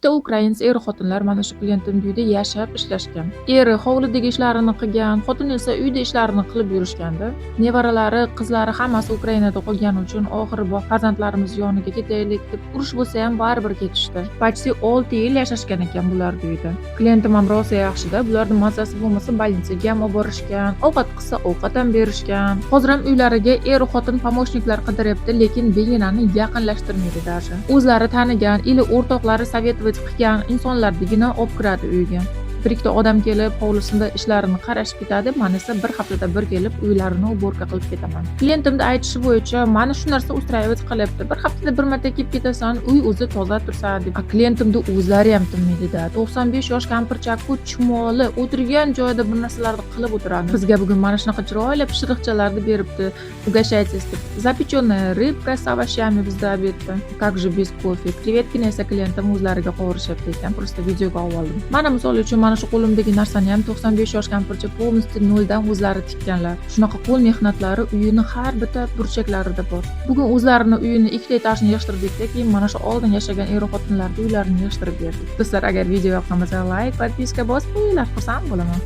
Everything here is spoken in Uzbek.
Ikkita ukrainец er-xotinlar mana shu klientimning uyida yashab ishlashgan. Eri hovlidagi ishlarini qilgan, xotini esa uyda ishlarini qilib yurishgandi. Nevaralari, qizlari hammasi Ukrainada qolgani uchun oxiri farzandlarimiz yoniga ketaylik deb urush bo'lsa ham baribir ketishdi. Почти 6 yil yashashgan ekan bular uyda. Klientim ham rosa yaxshida, bularning mazasi bo'lmasa больницаga ham olib borishgan, ovqat qilsa ovqat ham berishgan. Hozir ham uylariga er-xotin pomochniklar qidiryapti, lekin beginani yaqinlashtirmaydi даже. O'zlari tanigan, ili o'rtoqlari sovetovat qilgan insonlardagina olib kiradi uyga. Bir ikkita odam kelib, hovlisida ishlarini qarashib ketadi, men esa bir haftada bir kelib uylarini уборка qilib ketaman. Klientimning aytishi bo'yicha, mana shu narsa устраивать qilyapti. Bir haftada bir marta kelib ketasan, uy o'zi toza tursa deb. Klientimning o'zlari ham tinmaydi-da. 95 yosh kampirchaku chumoli o'tirgan joyida bu narsalarni qilib o'tiradi. Bizga bugun mana shunaqa chiroyli pishiriqchalarni beribdi. Угощайтесь deb. Запечённая рыбка с овощами bizda obedda. Как же без кофе? Krevetkani esa klientim o'zlariga qovurishyapti ekan. Просто videoga oldim. Mana misol uchun mana shu qo'limdagi narsani ham 95 yosh kampircha полностью noldan o'zlari tikkanlar. Shunaqa qo'l mehnatlari uyini har bitta burchaklarida bor. Bugun o'zlarini uyini ikkita etajni yig'ishtirdik-da, keyin mana shu oldin yashagan er-xotinlarning uylarini yig'ishtirib berdik. Do'stlar, agar video yoqqan bo'lsa, like, podpiska bosib qo'yinglar, xursand bo'laman.